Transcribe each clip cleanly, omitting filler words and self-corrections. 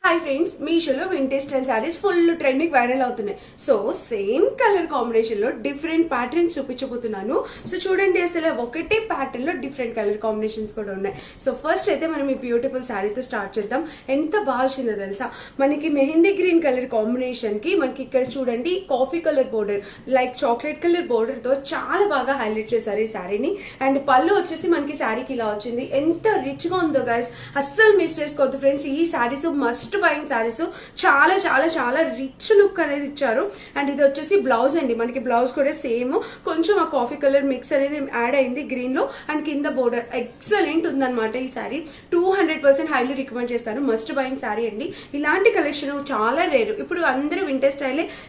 Hi friends, మీషోలో vintage style saris full trending viral అవుతున్నాయి. So same colour combination లో different patterns చూపించబోతున్నాను. So చూడండి, అసలు ఒకటే ప్యాటర్న్ లో డిఫరెంట్ కలర్ కాంబినేషన్స్ కూడా ఉన్నాయి. సో ఫస్ట్ అయితే మనం ఈ బ్యూటిఫుల్ శారీతో స్టార్ట్ చేద్దాం. ఎంత బాగా వచ్చిందో తెలుసా, మనకి మెహందీ గ్రీన్ కలర్ కాంబినేషన్ కి మనకి ఇక్కడ చూడండి coffee colour border, like chocolate colour border తో చాలా బాగా హైలైట్ చేశారు ఈ శారీని. అండ్ పళ్ళు వచ్చేసి మనకి శారీకి ఇలా వచ్చింది. ఎంత రిచ్ గా ఉందో గైస్, అస్సలు మిస్ చేసుకోవద్దు ఫ్రెండ్స్. ఈ శారీస్ మస్ట్ బయింగ్ శారీస్, చాలా చాలా చాలా రిచ్ లుక్ అనేది ఇచ్చారు. అండ్ ఇది వచ్చేసి బ్లౌజ్ అండి, మనకి బ్లౌజ్ కూడా సేమ్ కొంచెం ఆ కాఫీ కలర్ మిక్స్ అనేది యాడ్ అయింది గ్రీన్ లో. అండ్ కింద బోర్డర్ ఎక్సలెంట్ ఉందన్నమాట. ఈ శారీ 200% హైలీ రికమెండ్ చేస్తాను. మస్ట్ బయింగ్ శారీ అండి. ఇలాంటి కలెక్షన్ చాలా రేరు. ఇప్పుడు అందరూ వింటేజ్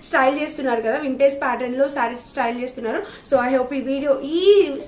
స్టైల్ చేస్తున్నారు కదా, వింటేజ్ ప్యాటర్న్ లో శారీస్ స్టైల్ చేస్తున్నారు. సో ఐ హోప్ ఈ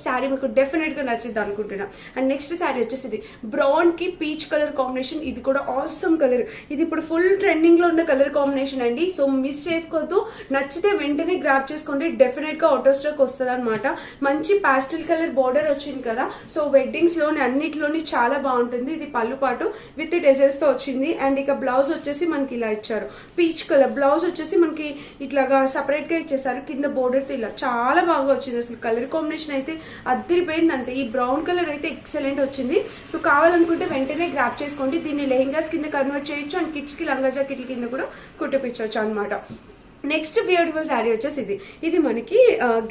శారీ మీకు డెఫినెట్ గా నచ్చింది అనుకుంటున్నా. అండ్ నెక్స్ట్ శారీ వచ్చేసి ఇది బ్రౌన్ కి పీచ్ కలర్ కాంబినేషన్. ఇది కూడా ఆసమ్ కలర్. ఇది ఇప్పుడు ఫుల్ ట్రెండింగ్ లో ఉన్న కలర్ కాంబినేషన్ అండి. సో మిస్ చేసుకోవద్దు, నచ్చితే వెంటనే గ్రాప్ చేసుకోండి. డెఫినెట్ గా ఆటో స్టాక్ వస్తుంది అనమాట. మంచి పాస్టల్ కలర్ బోర్డర్ వచ్చింది కదా, సో వెడ్డింగ్స్ లోని అన్నిటిలోని చాలా బాగుంటుంది. ఇది పళ్ళు పాటు విత్ డెజర్స్ తో వచ్చింది. అండ్ ఇక బ్లౌజ్ వచ్చేసి మనకి ఇలా ఇచ్చారు, పీచ్ కలర్ బ్లౌజ్ వచ్చేసి మనకి ఇట్లాగా సపరేట్ గా ఇచ్చేసారు. కింద బోర్డర్ తో ఇలా చాలా బాగా వచ్చింది. అసలు కలర్ కాంబినేషన్ అయితే అదిరిపోయింది అంతే. ఈ బ్రౌన్ కలర్ అయితే ఎక్సలెంట్ వచ్చింది. సో కావాలనుకుంటే వెంటనే గ్రాప్ చేసుకోండి. దీన్ని లెహెంగాస్ కింద కన్వర్ట్ చేయొచ్చు అండ్ కిడ్స్ కి లంగా జాకెట్ల కింద కూడా కుట్టిపించవచ్చు అనమాట. నెక్స్ట్ బ్యూటిఫుల్ శారీ వచ్చేసి ఇది మనకి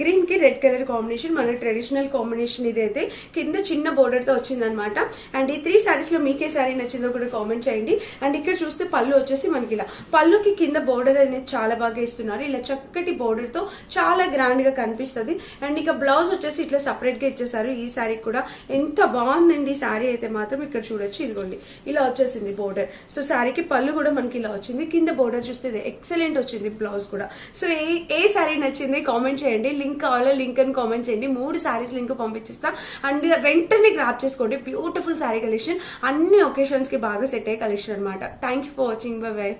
గ్రీన్ కి రెడ్ కలర్ కాంబినేషన్, మన ట్రెడిషనల్ కాంబినేషన్. ఇది అయితే కింద చిన్న బోర్డర్ తో వచ్చింది అనమాట. అండ్ ఈ 3 శారీస్ లో మీకే శారీ నచ్చిందో కూడా కామెంట్ చేయండి. అండ్ ఇక్కడ చూస్తే పళ్ళు వచ్చేసి మనకి ఇలా, పళ్ళుకి కింద బోర్డర్ అనేది చాలా బాగా ఇస్తున్నారు. ఇలా చక్కటి బోర్డర్ తో చాలా గ్రాండ్ గా కనిపిస్తుంది. అండ్ ఇక బ్లౌజ్ వచ్చేసి ఇట్లా సపరేట్ గా ఇచ్చేసారు. ఈ శారీ కూడా ఎంత బాగుందండి. శారీ అయితే మాత్రం ఇక్కడ చూడొచ్చు, ఇదిగోండి ఇలా వచ్చేసింది బోర్డర్. సో శారీకి పళ్ళు కూడా మనకి ఇలా వచ్చింది. కింద బోర్డర్ చూస్తే ఎక్సలెంట్ వచ్చింది బ్లౌజ్ కూడా. సో ఏ శారీ నచ్చింది కామెంట్ చేయండి. లింక్ కావాలో లింక్ అని కామెంట్ చేయండి. 3 శారీస్ లింక్ పంపించిస్తా. అండ్ వెంటనే గ్రాప్ చేసుకోండి. బ్యూటిఫుల్ శారీ కలెక్షన్, అన్ని ఒకేషన్స్ కి బాగా సెట్ అయ్యే కలెక్షన్ అనమాట. Thank you for watching. By by.